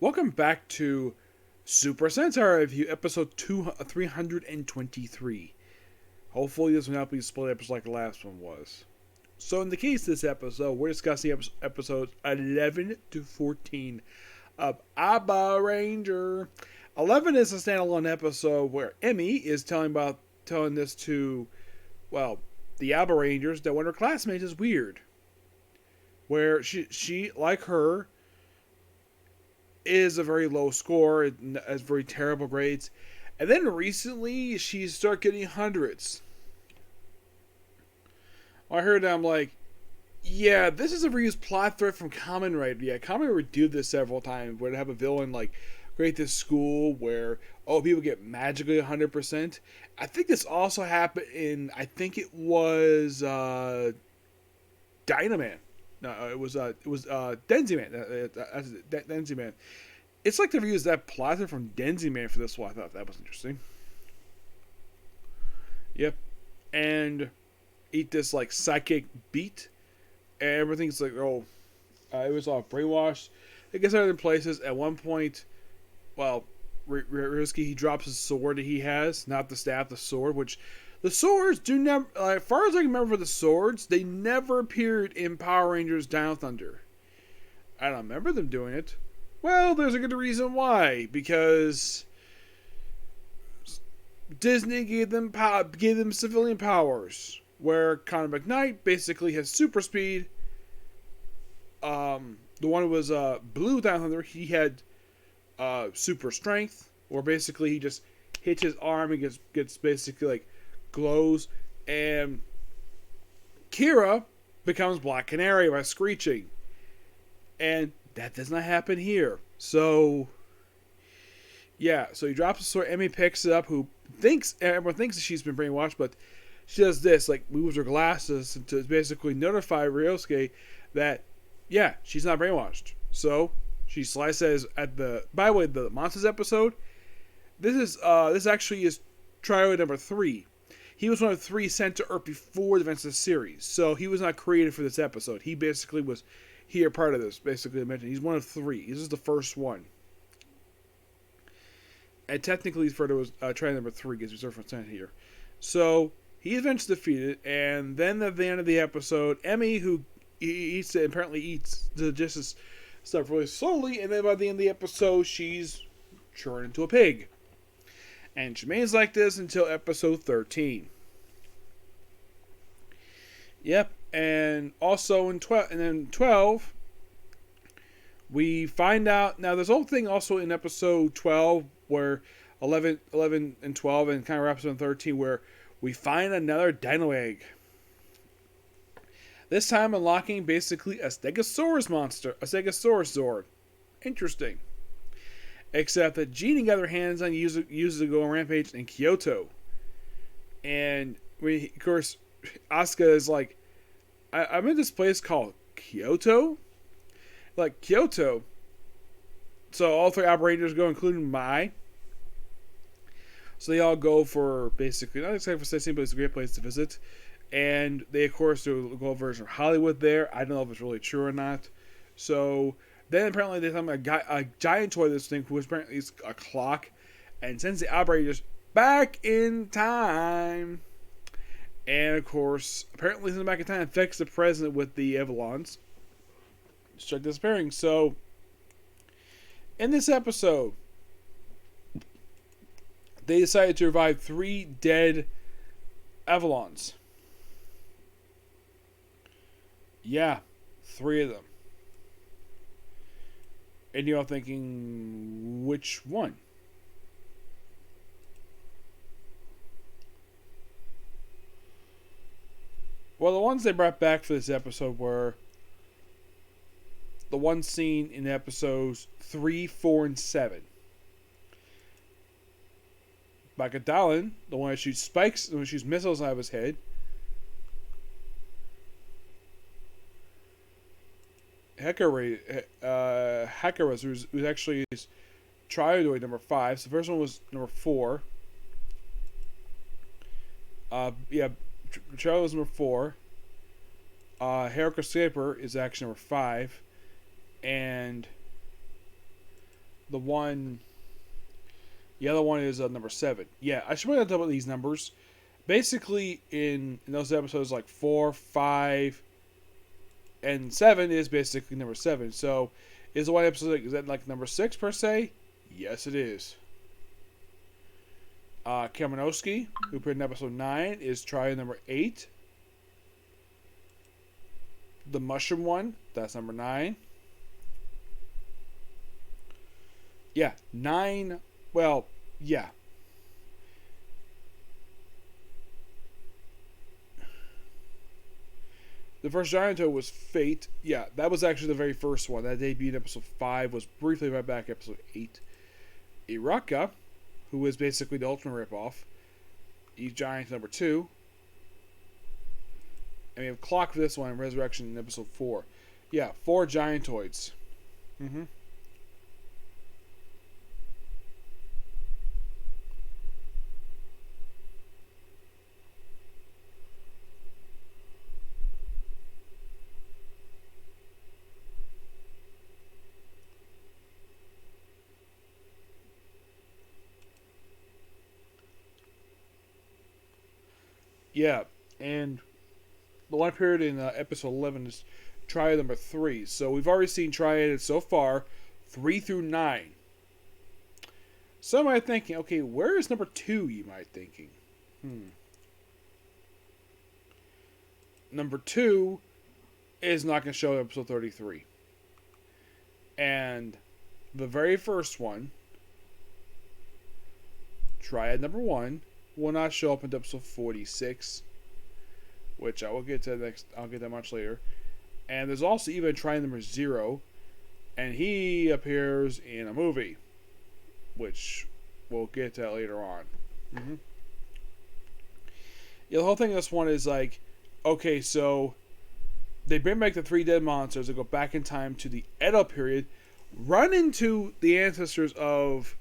Welcome back to Super Sentai Review, episode 323. Hopefully this will not be a split episode like the last one was. So in the case of this episode, we're discussing episodes 11 to 14 of Abaranger. 11 is a standalone episode where Emmy is telling this to, the Abarangers that one of her classmates is weird. Where she like her, is a very low score, and has very terrible grades. And then recently, she started getting hundreds. I heard that, I'm like, yeah, this is a reused plot thread from Kamen Rider. Yeah, Kamen Rider would do this several times, where they have a villain, like, create this school where, people get magically 100%. I think this also happened in, I think it was, Dynaman. No, it was Denzi Man. Denzi Man. It's like they've used that plot from Denzi Man for this one. I thought that was interesting. Yep. And eat this like psychic beat, and everything's like, it was all brainwashed. It gets other places. At one point, Risky, he drops his sword that he has, not the staff, the sword, which the swords do never, as far as I can remember for the swords, they never appeared in Power Rangers Down Thunder. I don't remember them doing it. Well, there's a good reason why. Because Disney gave them civilian powers, where Connor McKnight basically has super speed. The one who was Blue Down Thunder, he had super strength, where basically he just hits his arm and gets basically like glows, and Kira becomes Black Canary by screeching, and that does not happen here. So yeah, so he drops the sword. Emmy picks it up. Everyone thinks that she's been brainwashed, but she does this, like moves her glasses to basically notify Ryosuke that she's not brainwashed. So she slices at the. By the way, the Monsters episode. This actually is trio number 3. He was one of 3 sent to Earth before the events of the series, so he was not created for this episode. He basically was here part of this. Basically, I mentioned he's one of 3. This is the first one, and technically, he's referred to as try number 3 because he's referred sent here. So he eventually defeated, and then at the end of the episode, Emmy, who apparently eats the digestive stuff really slowly, and then by the end of the episode, she's turned into a pig. And she remains like this until episode 13. Yep, and also in 12, we find out. Now, there's a whole thing also in episode 12, where 11 and 12, and kind of wraps up in 13, where we find another Dino Egg. This time unlocking basically a Stegosaurus monster, a Stegosaurus Zord. Interesting. Except that Genie got her hands on uses to go on Rampage in Kyoto. And, of course, Asuka is like, I'm in this place called Kyoto? Like, Kyoto. So all 3 operators go, including Mai. So they all go for, basically, not exactly for sightseeing, but it's a great place to visit. And they, of course, do a gold version of Hollywood there. I don't know if it's really true or not. So then apparently they found a giant toy of this thing, who apparently is a clock, and sends the operators back in time. And of course, apparently sending back in time affects the present with the Avalons. Start disappearing. So in this episode, they decided to revive 3 dead Avalons. Yeah, 3 of them. And you're all thinking, which one? Well, the ones they brought back for this episode were the one seen in episodes 3, 4, and 7. Bakuryū, the one that shoots spikes, the one that shoots missiles out of his head. Hekaras, who's actually Triodoid number 5. So the first one was number 4. Triodoid was number 4. Heracles Escaper is actually number 5. And The one, the other one is number 7. Yeah, I should point out about these numbers. Basically, in those episodes, like 4, 5, and 7 is basically number 7. So, is the one episode, is that like number 6 per se? Yes, it is. Kaminowski, who appeared in episode 9, is try number 8. The mushroom one, that's number 9. Yeah, 9. Well, yeah. The first Gianto was Fate. Yeah, that was actually the very first one. That debuted in episode 5, was briefly right back episode 8. Iraka, who was basically the ultimate ripoff. He's Giant number 2. And we have Clock for this one, and Resurrection in episode 4. Yeah, 4 Giantoids. Mm-hmm. Yeah, and the one period in episode 11 is Triad number 3. So we've already seen Triad so far, 3 through 9. Some might be thinking, okay, where is number 2, you might be thinking? Number 2 is not going to show in episode 33. And the very first one, Triad number 1, will not show up in episode 46, which I will get to next. I'll get that much later. And there's also even Triad number 0, and he appears in a movie, which we'll get to that later on. Mm-hmm. Yeah, the whole thing of this one is like, okay, so they bring back the 3 dead monsters and go back in time to the Edo period, run into the ancestors of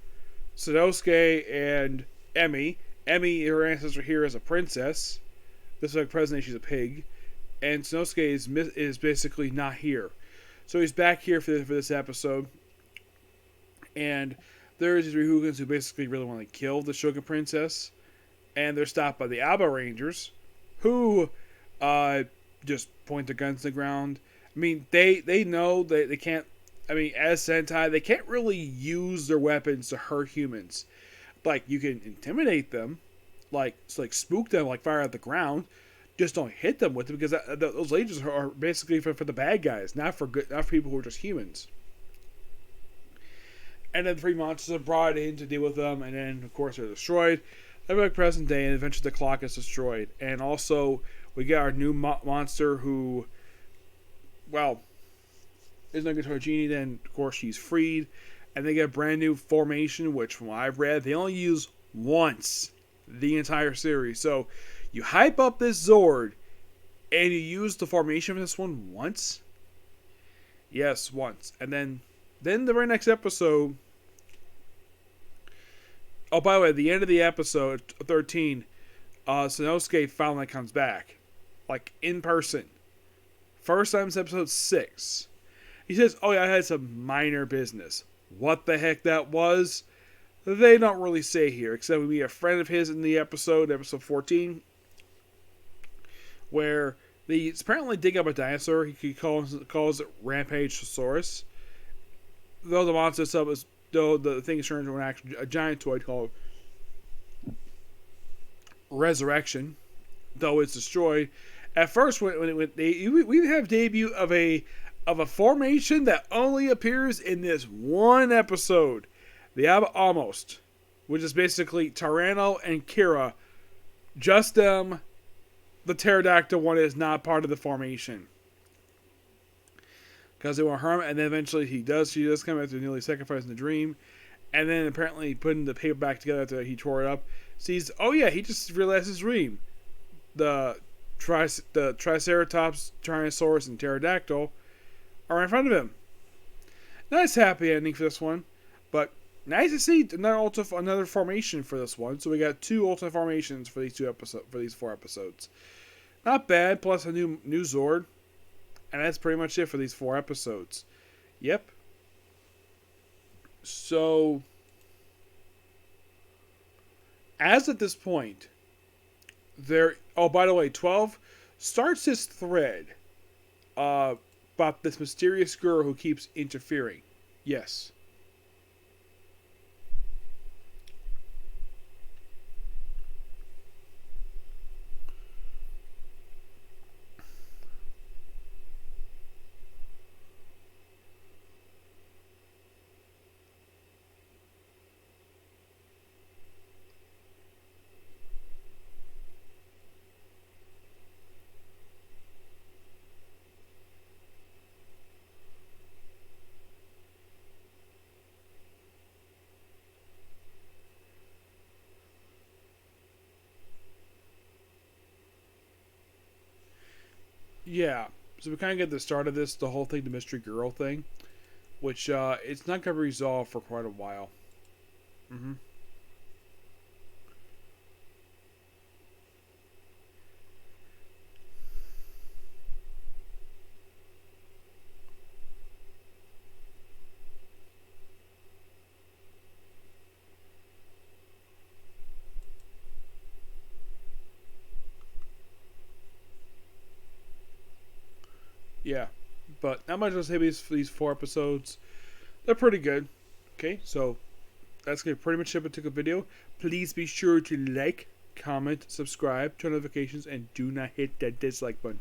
Sanosuke and Emi. Emi, her ancestor here, is a princess. This is like present day, she's a pig. And Sanosuke is basically not here. So he's back here for this episode. And there's these Ryugans who basically really want to kill the Shogun princess. And they're stopped by the Abarangers, who just point their guns to the ground. I mean, they know that they can't. I mean, as Sentai, they can't really use their weapons to hurt humans. Like, you can intimidate them, like spook them, like fire at the ground. Just don't hit them with it, because those lasers are basically for the bad guys, not for people who are just humans. And then 3 monsters are brought in to deal with them, and then of course they're destroyed. They're like present day, and eventually the clock is destroyed. And also we get our new monster who, well, is no good to our genie. Then of course she's freed. And they get a brand new formation, which from what I've read, they only use once the entire series. So you hype up this Zord, and you use the formation for this one once? Yes, once. And then the very next episode... Oh, by the way, at the end of the episode, 13, Sanosuke finally comes back. Like, in person. First time since episode 6. He says, oh yeah, I had some minor business. What the heck that was, they don't really say here, except we meet a friend of his in the episode 14, where they apparently dig up a dinosaur. He calls it Rampageosaurus. Though the monster itself is, though the thing is turned into a giant toy called Resurrection, though it's destroyed. At first, we have debut of a formation that only appears in this one episode, the Almost, which is basically Tyranno and Kira. Just them. The pterodactyl one is not part of the formation, because they want to harm him, and then eventually she does come after nearly sacrificing the dream, and then apparently putting the paper back together after he tore it up, sees, oh yeah, he just realized his dream. The Triceratops, Tyrannosaurus, and Pterodactyl are in front of him. Nice happy ending for this one, but nice to see another formation for this one. So we got 2 alternate formations for these 4 episodes. Not bad, plus a new Zord. And that's pretty much it for these 4 episodes. Yep. So, as at this point, there. Oh, by the way, 12 starts his thread uh, about this mysterious girl who keeps interfering. Yes. Yeah. So we kind of get the start of this, the whole thing, the mystery girl thing, which it's not going to be resolved for quite a while. Mm-hmm. Yeah. But not much to say these 4 episodes. They're pretty good. Okay, so that's going to pretty much it to a video. Please be sure to like, comment, subscribe, turn notifications, and do not hit that dislike button.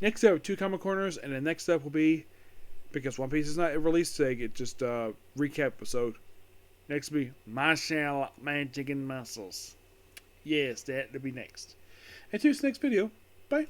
Next up, 2 comic corners, and the next up will be, because One Piece is not released today, it just recap episode. Next will be Martial Magic and Muscles. Yes, that will be next. And to this next video. Bye.